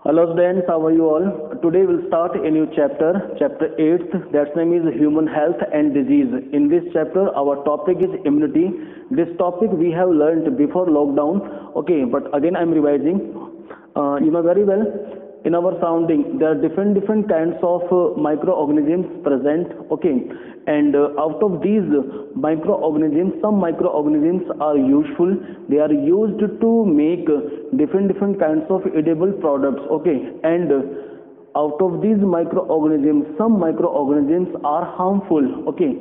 Hello students, how are you all? Today we'll start a new chapter, chapter 8th, that's name is Human Health and Disease. In this chapter, our topic is immunity. This topic we have learned before lockdown, okay, but again I'm revising. You know very well, in our surrounding, there are different kinds of microorganisms present, okay, and out of these microorganisms, some microorganisms are useful. They are used to make different kinds of edible products, okay, and out of these microorganisms, some microorganisms are harmful, okay.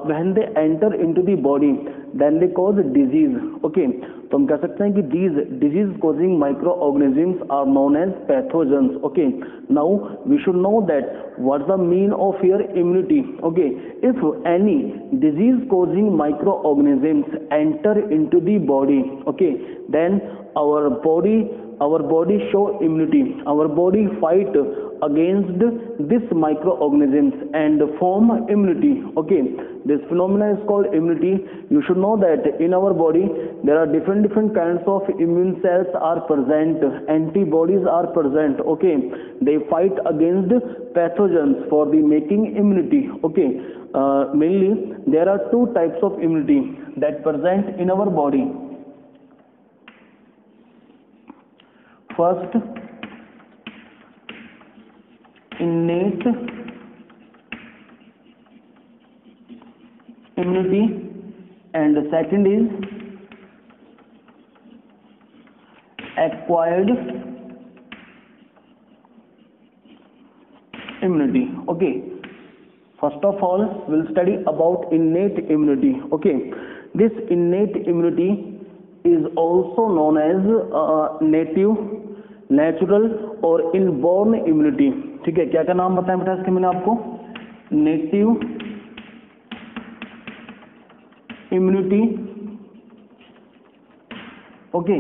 When they enter into the body, then they cause disease, okay. तो हम कह सकते हैं कि these disease causing microorganisms are known as pathogens, okay. Now we should know that what's the mean of your immunity, okay. If any disease causing microorganisms enter into the body, okay, then our body show immunity. Our body fight against this microorganisms and form immunity, okay. This phenomena is called immunity. You should know that in our body there are different kinds of immune cells are present, antibodies are present, okay. They fight against pathogens for the making immunity, okay. Mainly there are two types of immunity that present in our body. First, innate immunity, and the second is acquired immunity, okay. First of all, we'll study about innate immunity, okay. This innate immunity is also known as native, natural और inborn immunity, ठीक है. क्या क्या नाम बताया बेटा इसके मैंने आपको? Native immunity, okay.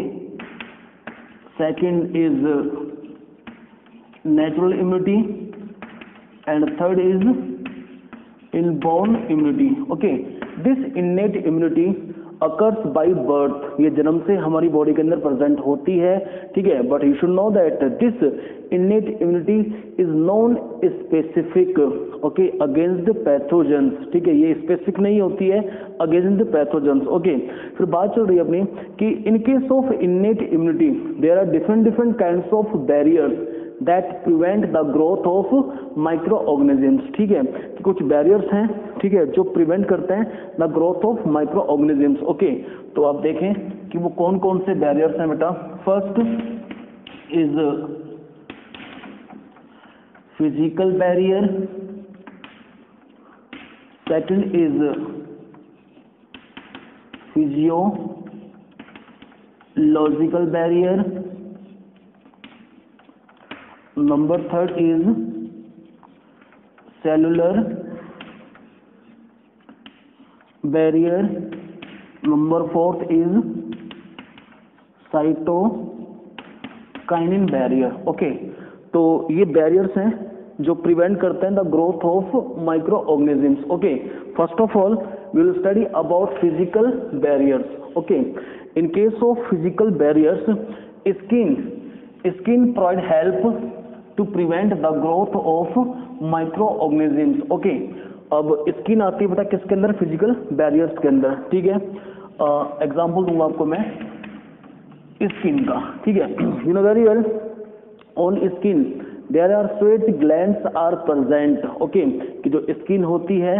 Second is natural immunity and third is inborn immunity, okay. This innate immunity occurs by birth, ये जन्म से हमारी बॉडी के अंदर प्रेजेंट होती है, ठीक है. But you should know that this innate immunity is non specific, okay, against the pathogens, ठीक है. ये स्पेसिफिक नहीं होती है अगेंस्ट द पैथोजेंस, ओके. फिर बात चल रही है अपनी कि in case of innate immunity there are different kinds of barriers that prevent the growth of micro organisms, ठीक है. कुछ बैरियर्स हैं, ठीक है, जो प्रिवेंट करते हैं the growth of micro organisms, okay. तो आप देखें कि वो कौन कौन से बैरियर्स हैं बेटा. First is physical barrier, second is physiological barrier, number third is cellular barrier, number fourth is cytokinin barrier, okay. तो ये बैरियर्स हैं जो प्रिवेंट करते हैं the growth of micro organisms, okay. First of all we will study about physical barriers, okay. In case of physical barriers, skin provide help to prevent the growth of micro organisms, okay. अब skin आती है पता किसके अंदर? Physical barriers के अंदर, ठीक है. एग्जांपल दूंगा आपको मैं स्किन का, ठीक है. You know very well, on skin there are sweat glands are present, okay. कि जो स्किन होती है,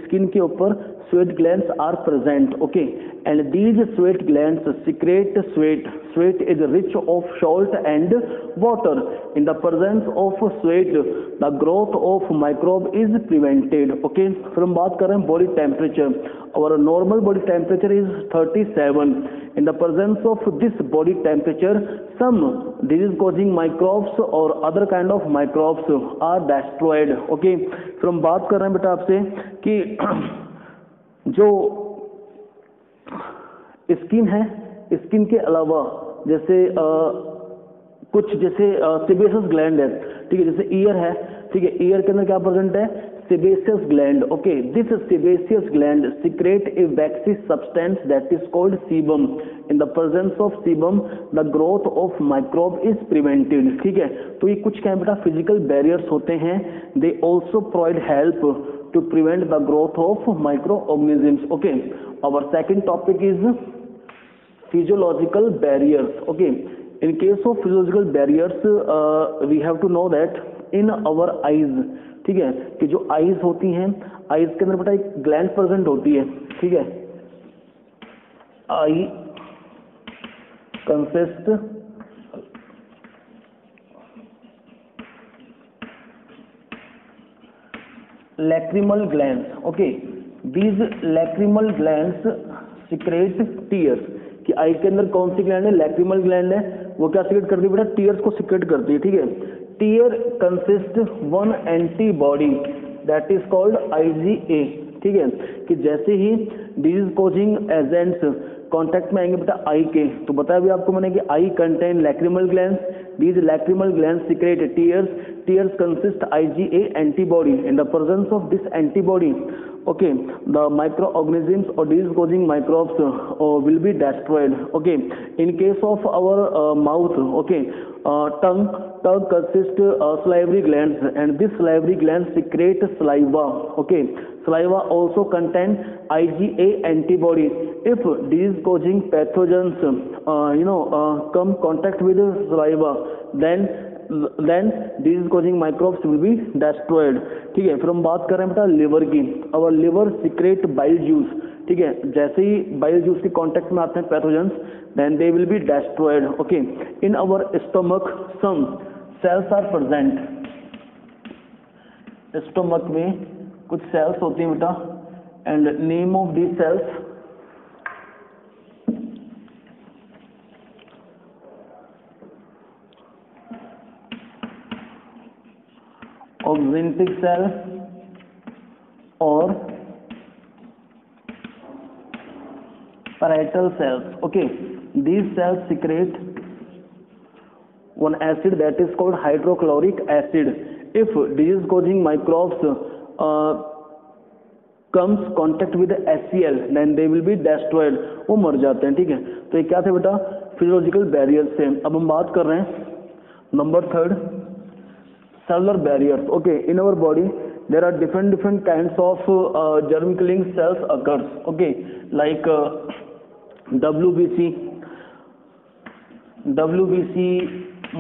स्किन के ऊपर sweat glands are present, okay. And these sweat glands secrete sweat. Sweat is rich of salt and water. In the presence of sweat the growth of microbe is prevented, okay. फिर हम बात कर रहे हैं body temperature. और normal body temperature is 37. In the presence of this body temperature some disease causing microbes और other kind of microbes are destroyed, okay. फिर हम बात कर रहे हैं बेटा आपसे कि जो स्किन है, स्किन के अलावा जैसे कुछ जैसे सेबेसियस ग्लैंड है, ठीक है. जैसे ईयर है, ठीक है. ईयर के अंदर क्या प्रेजेंट है? sebaceous gland. Okay, this sebaceous gland secrete a waxy substance that is called sebum. In the presence of sebum, the growth of microbe is prevented. ठीक है, तो ये कुछ क्या बेटा फिजिकल बैरियर्स होते हैं. They also provide help to prevent the growth of microorganisms. Okay, our second topic is physiological barriers. Okay, in case of physiological barriers, we have to know that in our eyes, ठीक है, कि जो eyes होती हैं, eyes के अंदर बेटा एक ग्लैंड प्रेजेंट होती है. ठीक है, आई consist lacrimal glands. Okay, these lacrimal glands secrete tears. कि आई के अंदर कौन सी ग्लैंड है? लैक्रिमल ग्लैंड है. वो क्या सिक्रेट करती है बेटा? टीयर्स को सिक्रेट करती है. ठीक है, tear consist one antibody that is called IgA. ठीक है, कि जैसे ही डिजीज कोजिंग एजेंट्स कांटेक्ट में आएंगे बेटा आई के, तो बताया भी आपको मैंने कि eye contain lacrimal glands. These lacrimal glands secrete tears. Tears consist IgA antibody. In the presence of this antibody, okay, the microorganisms or disease-causing microbes will be destroyed. Okay, in case of our mouth, okay, tongue consists salivary glands, and this salivary glands secrete saliva. Okay, saliva also contain IgA antibodies. If disease-causing pathogens, come contact with the saliva, then disease-causing microbes will be destroyed. ठीक है, फिर हम बात कर रहे हैं बेटा liver की. अवर लिवर सिक्रेट बाइल जूस. ठीक है, जैसे ही बाइल जूस के कांटेक्ट में आते हैं pathogens, then they will be destroyed. Okay, in our stomach some cells are present. Stomach में कुछ सेल्स होती हैं बेटा, and name of the cells oxyntic cell और parietal cells. Okay, these cells secrete one acid that is called hydrochloric acid. If disease causing microbes comes contact with HCl, then they will be destroyed. वो मर जाते हैं. ठीक है, तो ये क्या थे बेटा? फिजियोलॉजिकल बैरियर से. अब हम बात कर रहे हैं number third, cellular barriers. Okay, in our body there are different kinds of germ killing cells occurs. Okay, like WBC,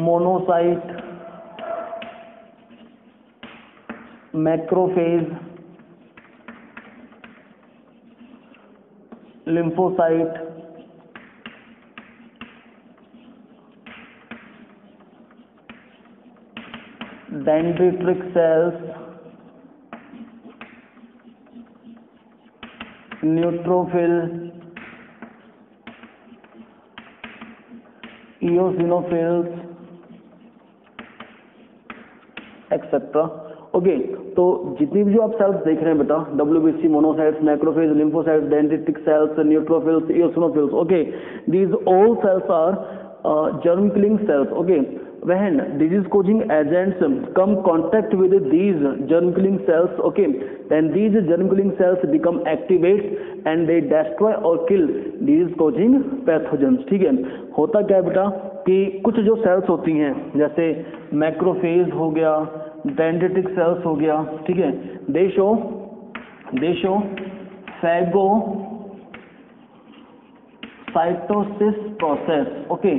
monocyte, macrophage, lymphocyte, dendritic cells, neutrophil, eosinophils, etcetera. Okay, तो जितनी भी जो आप सेल्स देख रहे हैं बेटा, WBC, monocytes, macrophage, lymphocytes, dendritic cells, neutrophils, eosinophils. Okay, these all cells are germ killing cells. Okay, when disease causing agents come contact with these germ killing cells, okay, then these germ killing cells become activate and they destroy or kill disease causing pathogens. ठीक है, होता क्या है बेटा कि कुछ जो sales होती हैं जैसे मैक्रोफेज हो गया, डेंड्रिटिक सेल्स हो गया, ठीक है, दे show phagocytosis process. Okay,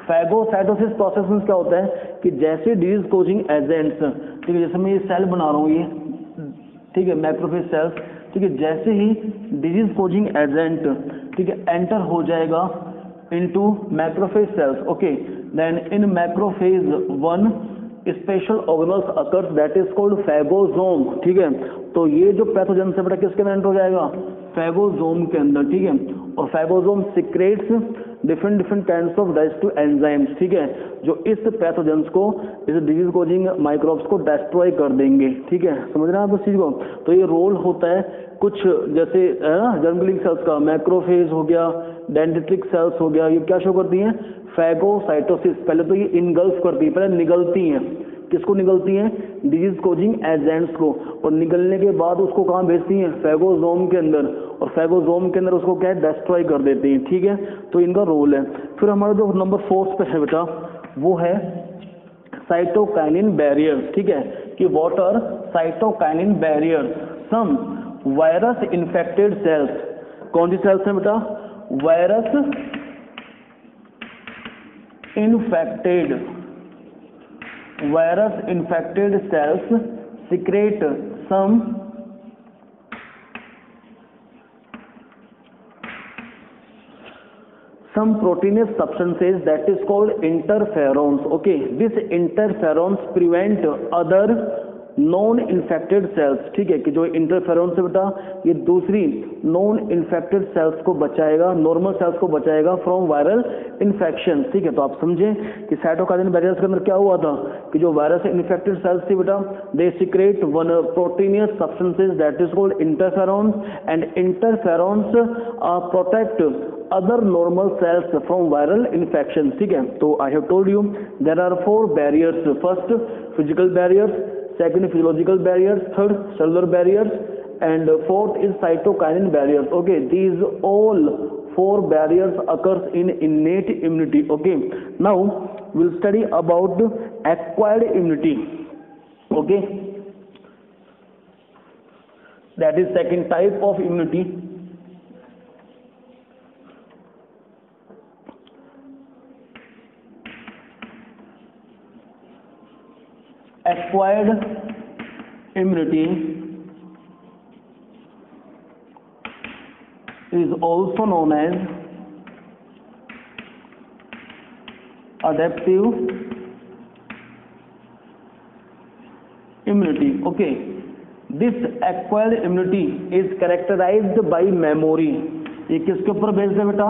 phagocytosis process में क्या होता है कि जैसे डिजीज कोजिंग एजेंट्स, ठीक है, जैसे मैं ये सेल बना रहा हूँ ये, ठीक है, मैक्रोफेज सेल्स, ठीक है, जैसे ही डिजीज कोजिंग एजेंट, ठीक है, एंटर हो जाएगा into macrophage cells. Okay, then in macrophage 1 special organelles occurs that is called phagosome. ठीक है, तो ये जो पैथोजन से बेटा किसके अंदर एंटर हो जाएगा? फैगोसोम के अंदर. ठीक है, और phagosome secretes different kinds of digestive enzymes. ठीक है, जो इस पैथोजेंस को, इस डिजीज कोजिंग माइक्रोब्स को डिस्ट्रॉय कर देंगे. ठीक है, समझ रहे हैं आप इस चीज को? तो ये रोल होता है कुछ जैसे जर्म किलिंग सेल्स का, मैक्रोफेज हो गया, डेंड्रिटिक सेल्स हो गया, ये क्या शो करती हैं? फैगोसाइटोसिस. पहले तो ये इनगल्फ करती है, पहले निगलती हैं. किसको निगलती हैं? डिजीज कोजिंग एजेंट्स को, और निकलने के बाद उसको कहाँ भेजती हैं, फेगोसोम के अंदर, और फेगोसोम के अंदर उसको क्या है, डिस्ट्रॉय कर देती हैं। ठीक है, तो इनका रोल है। फिर हमारा जो नंबर 4 पे है बेटा वो है साइटोकाइनिन बैरियर्स। ठीक है, कि what are cytokinin barriers, some virus infected cells, कौन सी सेल्स हैं बेटा, virus infected cells secrete some proteinous substances that is called interferons. Okay, this interferons prevent other non infected cells, ठीक है, कि जो इंटरफेरॉन से बेटा ये दूसरी नॉन इन्फेक्टेड सेल्स को बचाएगा, नॉर्मल सेल्स को बचाएगा फ्रॉम वायरल इन्फेक्शन। ठीक है, तो आप समझें कि साइटोकाइनिन बैरियर्स के अंदर क्या हुआ था कि जो वायरस से इन्फेक्टेड सेल्स थी बेटा, they secrete one proteinaceous substances that is called interferons, and interferons protect other normal cells from viral infections. ठीक है, तो I have told you there are 4 barriers. First, physical barriers, second, physiological barriers, third, cellular barriers, and fourth is cytokinin barriers. Okay, these all 4 barriers occurs in innate immunity. Okay, now we'll study about acquired immunity. Okay, that is second type of immunity. Acquired immunity is also known as adaptive immunity. Okay, this acquired immunity is characterized by memory. ये किसके ऊपर based है बेटा,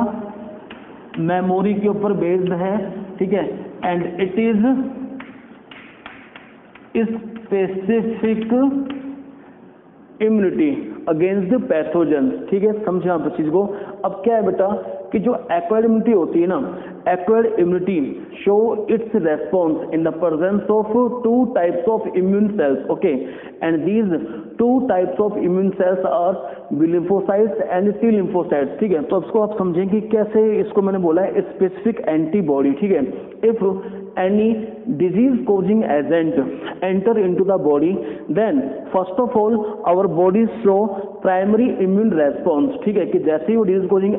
memory के ऊपर based है। ठीक है, and it is specific immunity against the pathogen. ठीक है, समझे आप इस चीज को। अब क्या है बेटा कि जो एक्वायर्ड इम्यूनिटी होती है ना, acquired immunity show its response in the presence of 2 types of immune cells. Okay, and these 2 types of immune cells are B lymphocytes and T lymphocytes. ठीक है, तो इसको आप समझें कि कैसे इसको मैंने बोला है स्पेसिफिक एंटीबॉडी। ठीक है, if any disease causing agent enter into the body, then first of all our bodies show primary immune response. ठीक है, कि जैसे ही वो disease causing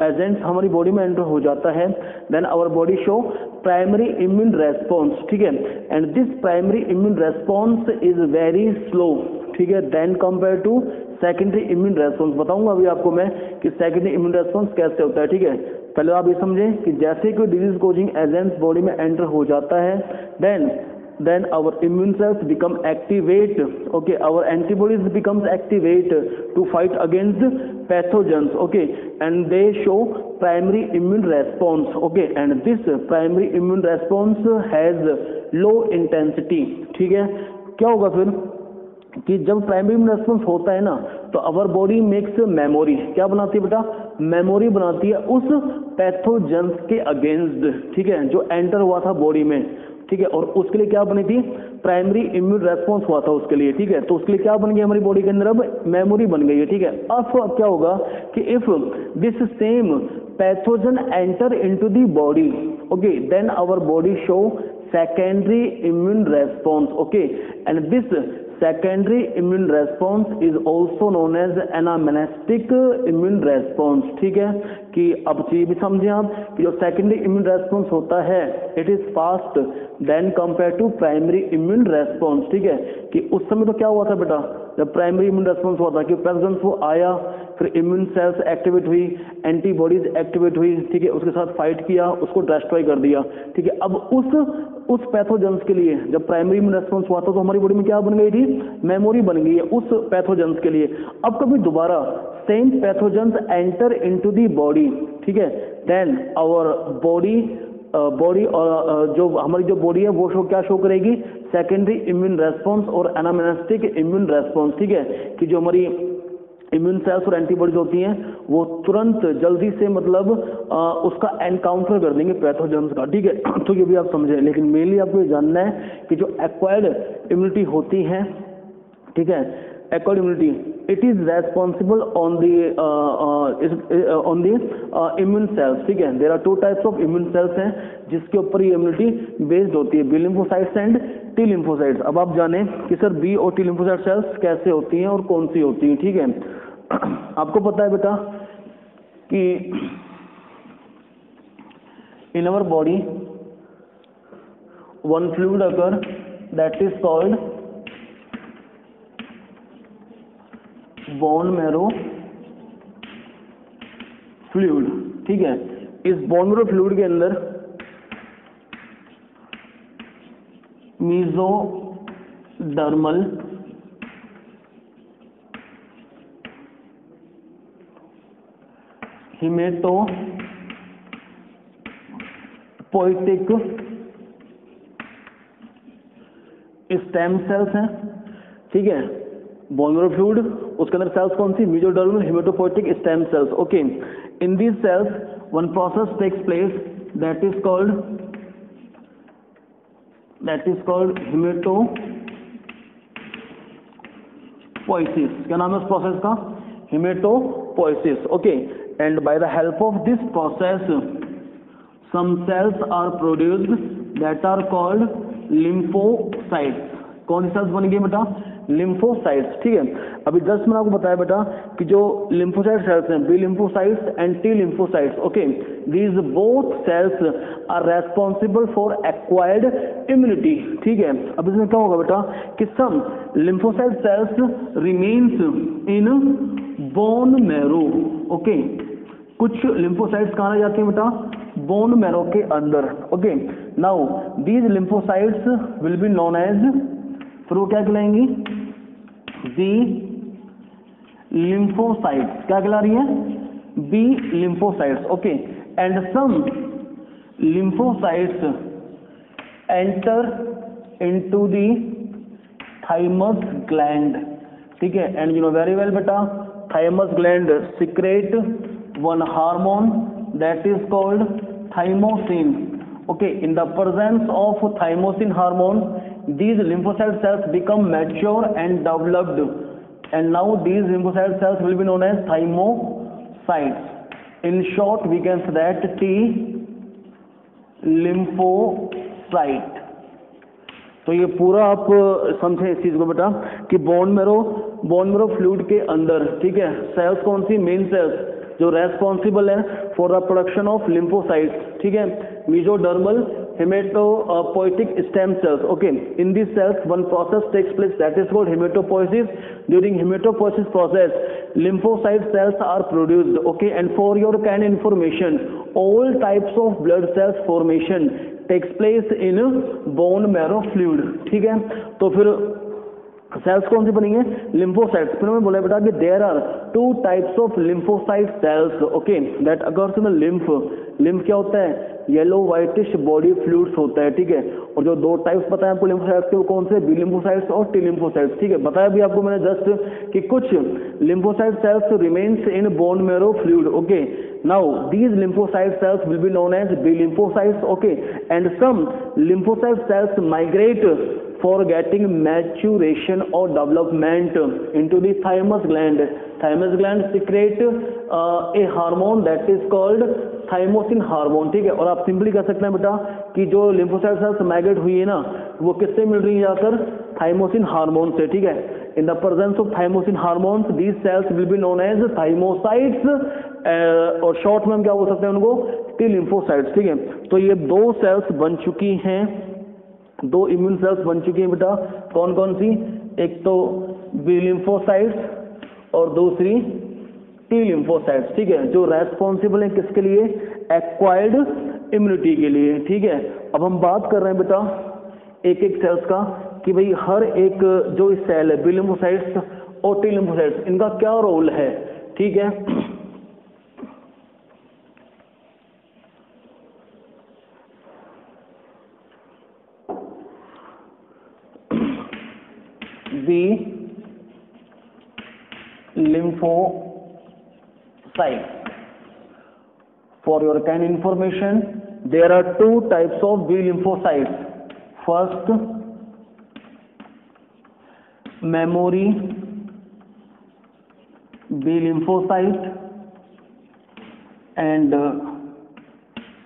agent हमारी बॉडी में एंटर हो जाता है, then our body show primary immune response. ठीक है, and this primary immune response is very slow. ठीक है, then compared to secondary immune response. बताऊंगा अभी आपको मैं कि secondary immune response कैसे होता है। ठीक है, पहले आप ये समझें कि जैसे कोई डिजीज कोजिंग एजेंट्स बॉडी में एंटर हो जाता है, then our immune cells become activate. Okay, our antibodies becomes activate to fight against pathogens. Okay, and they show primary immune response. Okay, and this primary immune response has low intensity. ठीक है, क्या होगा फिर कि जब primary immune response होता है ना, तो अवर बॉडी मेक्स मेमोरी। क्या बनाती है बेटा, मेमोरी बनाती है उस पैथोजेंस के अगेंस्ट। ठीक है, जो एंटर हुआ था बॉडी में। ठीक है, और उसके लिए क्या बनी थी, प्राइमरी इम्यून रेस्पॉन्स हुआ था उसके लिए। ठीक है, तो उसके लिए क्या बन गया हमारी बॉडी के अंदर, अब मेमोरी बन गई है। ठीक है, अब क्या होगा कि if this same pathogen enter into the body, okay, then our body show secondary immune response. Okay, and this secondary immune response is also known as anamnestic immune response. ठीक है, कि अब चीज भी समझे आप कि जो सेकेंडरी इम्यून रेस्पॉन्स होता है it is fast than compare to primary immune response. ठीक है, कि उस समय तो क्या हुआ था बेटा, जब प्राइमरी इम्यून रेस्पॉन्स हुआ था कि प्रेजेंस वो आया, फिर इम्यून सेल्स एक्टिवेट हुई, एंटीबॉडीज एक्टिवेट हुई। ठीक है, उसके साथ फाइट किया, उसको डिस्ट्रॉय कर दिया। ठीक है, अब उस पैथोजेंस के लिए जब प्राइमरी इम्यून रेस्पॉन्स हुआ था तो हमारी बॉडी में क्या बन गई थी, मेमोरी बन गई है उस पैथोजेंस के लिए। अब कभी दोबारा same pathogens enter into the body, ठीक है, देन आवर बॉडी और जो हमारी जो बॉडी है वो क्या शो करेगी, सेकेंडरी इम्यून रेस्पॉन्स और एनामेनेस्टिक इम्यून रेस्पॉन्स। ठीक है, कि जो हमारी इम्यून सेल्स और एंटीबॉडीज होती हैं वो तुरंत जल्दी से मतलब उसका एनकाउंटर कर देंगे पैथोजेंस का, ठीक है। तो ये भी आप समझें, लेकिन मेनली आपको ये जानना है कि जो एक्वायर्ड इम्यूनिटी होती है, ठीक है, acquired immunity it is responsible on the immune cells, ठीक है। There are two types of immune cells हैं जिसके ऊपर ये इम्यूनिटी बेस्ड होती है, B lymphocytes and T lymphocytes. अब आप जानें कि सर बी और टी लिम्फोसाइट सेल्स कैसे होती हैं और कौन सी होती हैं, ठीक है। आपको पता है बेटा कि in our body one fluid occur that is called bone marrow fluid, ठीक है। इस बोन मैरो फ्लूइड के अंदर मीजोडर्मल हिमेटोपोइटिक स्टेम सेल्स हैं, ठीक है। बोन मैरो फ्लूइड, उसके अंदर सेल्स कौन सी, mesodermal haematopoietic stem cells, okay. In these cells one process takes place that is called haematopoiesis. क्या नाम है उस प्रोसेस का, haematopoiesis, okay. And by the help of this process some cells are produced that are called lymphocytes. कौन सी sales बन गई बेटा, लिम्फोसाइट्स, ठीक है। अभी जस्ट मैंने आपको बताया बेटा कि जो लिम्फोसाइट सेल्स हैं, B lymphocytes and T lymphocytes, okay, these both cells are responsible for acquired immunity, ठीक है। अब इसमें क्या होगा बेटा कि some lymphocyte cells remains in bone marrow, okay. कुछ लिम्फोसाइट्स कहाँ रह जाती हैं बेटा, बोन मैरो के अंदर, okay. Now these lymphocytes will be known as, फिर वो क्या कहलाएंगी, बी लिम्फोसाइट्स। क्या कहला रही है, B lymphocytes, okay. And some lymphocytes enter into the thymus gland, ठीक है। And you know very well बेटा, thymus gland secrete one hormone that is called thymosin, okay. In the presence of thymosin hormone, these lymphocyte cells become mature and developed, and now these lymphocyte cells will be known as thymocytes. In short we can say that T lymphocyte। तो ये पूरा आप समझे इस चीज को बेटा कि बोन मैरो फ्लूइड के अंदर, ठीक है, सेल्स कौन सी, मेन सेल्स जो रेस्पॉन्सिबल है for the production of lymphocytes, ठीक है, mesodermal haematopoietic stem cells, okay. In this cells one process takes place that is called haematopoiesis. During haematopoiesis process lymphocyte cells are produced, okay. And for your kind information, all types of blood cells formation takes place in bone marrow fluid, ठीक है। तो फिर sales कौन सी बनेंगे, lymphocytes. फिर मैं बोला बेटा कि there are two types of lymphocyte cells, okay, that occurs in lymph. Lymph क्या होता है, येलो व्हाइटिश बॉडी फ्लूइड्स होता है, ठीक है। और जो दो टाइप्स बताए आपको लिम्फोसाइट्स के, वो कौन से, बी लिम्फोसाइट्स और टी लिम्फोसाइट्स, ठीक है। बताया भी आपको मैंने जस्ट कि कुछ lymphocyte cells remains in bone marrow fluid, okay. Now these lymphocyte cells will be known as B lymphocytes, okay. And some lymphocyte cells migrate for getting maturation or development into the thymus gland. Thymus gland secrete a hormone that is called thymosin hormone, ठीक है। और आप simply कह सकते हैं बेटा कि जो लिम्फोसाइट सेल्स माइग्रेट हुई है ना, वो किससे मिल रही है जाकर, थाइमोसिन हार्मोन से, ठीक है। In the presence of thymosin hormones these cells will be known as thymocytes, और शॉर्ट में हम क्या बोल सकते हैं उनको, टी लिम्फोसाइट्स, ठीक है। तो ये दो सेल्स बन चुकी हैं, दो इम्यून सेल्स बन चुकी हैं बेटा, कौन कौन सी, एक तो बी लिम्फोसाइट्स और दूसरी टी लिम्फोसाइट्स, ठीक है, जो रेस्पॉन्सिबल है किसके लिए, एक्वायर्ड इम्यूनिटी के लिए, ठीक है। अब हम बात कर रहे हैं बेटा एक एक सेल्स का कि भाई हर एक जो सेल है, बी लिम्फोसाइट्स और टी लिम्फोसाइट्स, इनका क्या रोल है, ठीक है। B lymphocytes. For your kind information, there are two types of B lymphocytes. First, memory B lymphocyte, and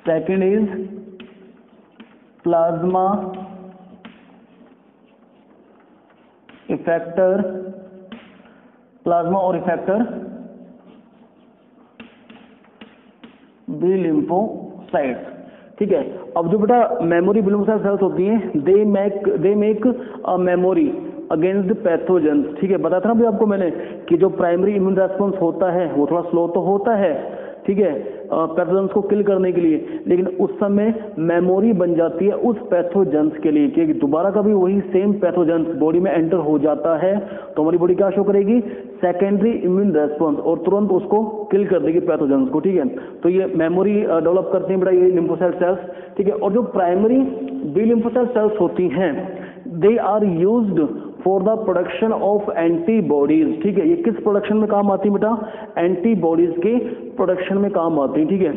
second is plasma effector, plasma और effector B lymphocytes. ठीक है, अब जो बेटा मेमोरी बी lymphocyte सेल्स होती हैं, they make a memory against pathogen. ठीक है, बताया था ना भी आपको मैंने कि जो प्राइमरी इम्यून रेस्पॉन्स होता है वो थोड़ा स्लो तो होता है, ठीक है, पैथोजेंस को किल करने के लिए, लेकिन उस समय मेमोरी बन जाती है उस पैथोजेंस के लिए कि दोबारा कभी वही सेम पैथोजेंस बॉडी में एंटर हो जाता है तो हमारी बॉडी क्या शो करेगी, सेकेंडरी इम्यून रेस्पॉन्स, और तुरंत उसको किल कर देगी पैथोजेंस को. ठीक है, तो ये मेमोरी डेवलप करते हैं बेटा ये लिम्फोसाइट सेल्स. ठीक है, और जो प्राइमरी बी लिम्फोसाइट सेल्स होती हैं, they are used for the production of antibodies. ठीक है, ये किस प्रोडक्शन में काम आती है बेटा, एंटीबॉडीज के प्रोडक्शन में काम आती है. ठीक है,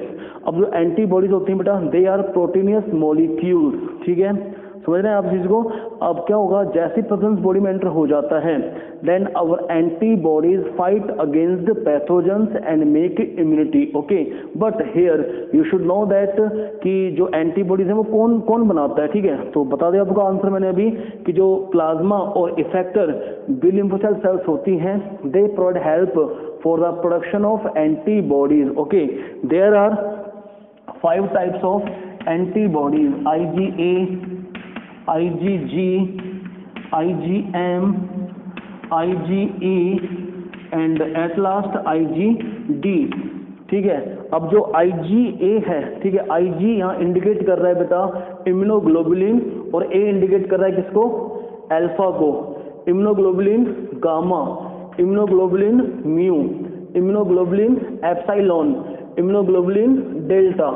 अब जो एंटीबॉडीज होती हैं बेटा, दे आर प्रोटीनियस मॉलिक्यूल्स. ठीक है, समझ रहे हैं आप चीज को. अब क्या होगा, जैसे प्रेजेंस बॉडी में एंटर हो जाता है, then our antibodies fight against the pathogens and make immunity. Okay, but here you should know that कि जो एंटीबॉडीज है वो कौन कौन बनाता है. ठीक है, तो बता दिया आपको आंसर मैंने अभी कि जो प्लाज्मा और इफेक्टर बी लिम्फोसाइट सेल्स होती हैं, they provide help for the production of antibodies. Okay, there are 5 types of antibodies, IgA, IgG, IgM, IgE and at last IgD. ठीक है, अब जो IgA है, ठीक है, IG यहाँ इंडिकेट कर रहा है बेटा इम्यूनोग्लोबुलिन, और A इंडिकेट कर रहा है किसको, अल्फा को. Immunoglobulin gamma, immunoglobulin mu, immunoglobulin epsilon, immunoglobulin delta.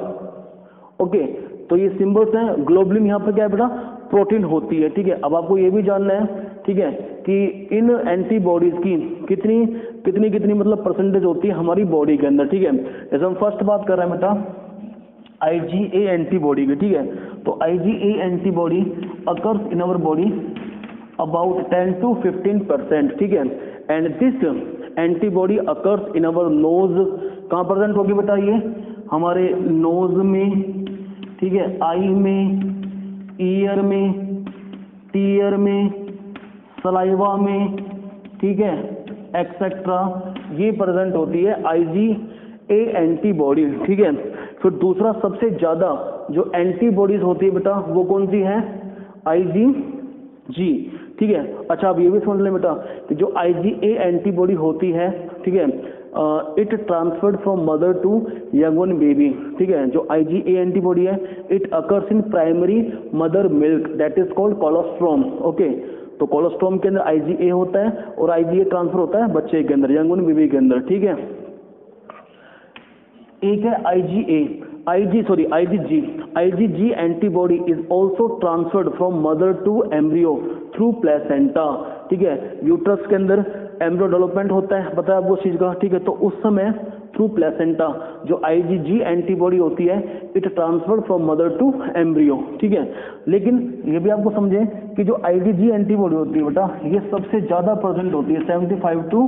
Okay, तो ये सिंबल्स हैं. ग्लोबुलिन यहाँ पर क्या है बेटा, प्रोटीन होती है. ठीक है, अब आपको ये भी जानना है, ठीक है, कि इन एंटीबॉडीज की कितनी कितनी कितनी मतलब परसेंटेज होती है हमारी बॉडी के अंदर. ठीक है, जैसे हम फर्स्ट बात कर रहे हैं बेटा IgA एंटीबॉडी की. ठीक है, तो IgA antibody occurs in our body about 10 to 15%. ठीक है, and this antibody occurs in our knows. कहाँ प्रेजेंट होगी बेटा, ये हमारे नोज में, ठीक है, आई में, ईयर में, टीयर में, सलाइवा में, ठीक है, एक्सेट्रा, ये प्रेजेंट होती है IgA एंटीबॉडी. ठीक है, फिर दूसरा सबसे ज्यादा जो एंटीबॉडीज होती है बेटा वो कौन सी है, IgG. ठीक है, अच्छा अब ये भी समझ लें बेटा कि जो IgA एंटीबॉडी होती है, ठीक है, it transferred from mother to young one baby. ठीक है, जो IgA एंटीबॉडी है, it occurs in primary mother milk, that is called colostrum. Okay, तो कोलोस्ट्रोम के अंदर IgA होता है और IgA ट्रांसफर होता है बच्चे के अंदर, यंग वन बेबी के अंदर. ठीक है, एक है IgG antibody is also transferred from mother to embryo through placenta. ठीक है, यूट्रस के अंदर एम्ब्रियो डेवलपमेंट होता है, बताया आपको चीज का. ठीक है, तो उस समय थ्रू प्लेसेंटा जो IgG एंटीबॉडी होती है, it transferred from mother to embryo. ठीक है, लेकिन ये भी आपको समझे कि जो IgG एंटीबॉडी होती है बेटा, ये सबसे ज्यादा प्रेजेंट होती है 75 to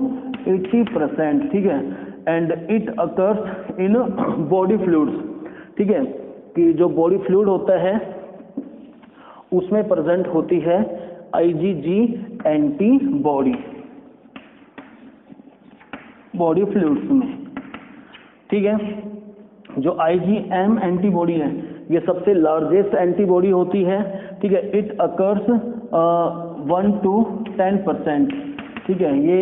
80%. ठीक है, and it occurs in body fluids. ठीक है, कि जो बॉडी फ्लूइड होता है उसमें प्रेजेंट होती है IgG एंटीबॉडी बॉडी फ्लूइड्स में. ठीक है, जो IgM एंटीबॉडी है ये सबसे लार्जेस्ट एंटीबॉडी होती है. ठीक है, इट अकर्स 1 to 10%. ठीक है, ये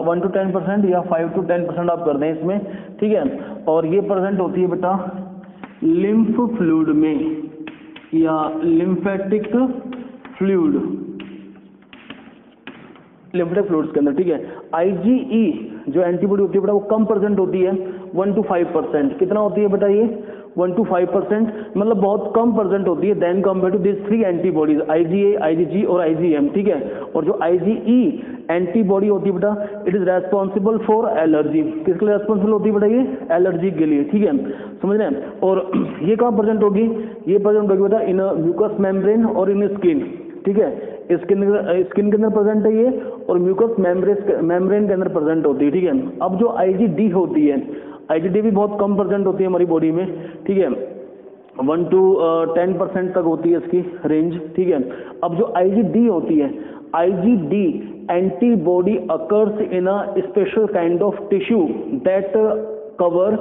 1 to 10% या 5 to 10% आप कर दें इसमें. ठीक है, और ये प्रेजेंट होती है बेटा लिम्फ फ्लूइड में या लिम्फेटिक फ्लूइड, लिम्फेटिक फ्लूइड्स के अंदर. ठीक है, IgE जो एंटीबॉडी होती है बेटा वो कम प्रेजेंट होती है 1 to 5%. कितना होती है बेटा ये 1 to 5%, मतलब बहुत कम परसेंट होती है than compare to this 3 antibodies IgA, IgG और IgM, ठीक है। और जो IgE एंटीबॉडी होती है बेटा, it is responsible for allergy. किसके लिए रेस्पॉन्सिबल होती है बेटा? ये एलर्जी के लिए, ठीक है, समझ रहे हैं। और ये कहाँ प्रेजेंट होगी? ये प्रेजेंट होगी बेटा इन म्यूकस मेम्ब्रेन और इन स्किन, ठीक है। स्किन के अंदर प्रेजेंट है ये, और म्यूकस मेम्ब्रेन के अंदर प्रेजेंट होती है, ठीक है। अब जो IgD होती है, IgD भी बहुत कम प्रेजेंट होती है हमारी बॉडी में, ठीक है, 1 to 10% तक होती है इसकी रेंज, ठीक है। अब जो IgD होती है, IgD antibody occurs in a special kind of tissue that cover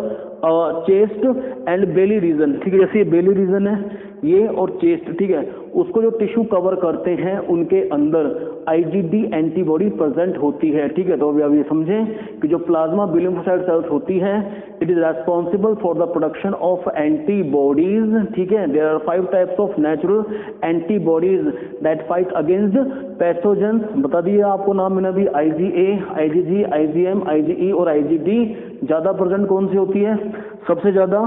chest and belly region, ठीक है। जैसे ये बेली रीजन है ये और चेस्ट, ठीक है, उसको जो टिश्यू कवर करते हैं उनके अंदर IgD एंटीबॉडी प्रेजेंट होती है, ठीक है। तो अभी आप ये समझें कि जो प्लाज्मा बी लिम्फोसाइट सेल्स होती है, it is responsible for the production of antibodies, ठीक है। There are 5 types of natural antibodies that fight against pathogens. बता दिए आपको नाम मैंने अभी, IgA, IgG, IgM, IgE और IgD। ज्यादा प्रेजेंट कौन सी होती है? सबसे ज्यादा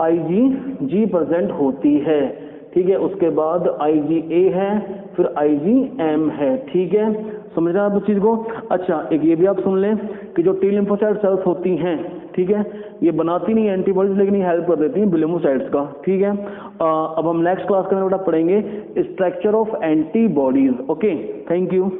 IgG प्रेजेंट होती है, ठीक है। उसके बाद IgA है, फिर IgM है, ठीक है। समझ रहे हैं आप इस चीज को? अच्छा, एक ये भी आप सुन लें कि जो टी लिम्फोसाइट सेल्स होती हैं, ठीक है, ये बनाती नहीं एंटीबॉडीज लेकिन ये हेल्प कर देती हैं बी लिम्फोसाइट्स का, ठीक है। अब हम नेक्स्ट क्लास के अंदर पढ़ेंगे structure of antibodies. Okay, thank you.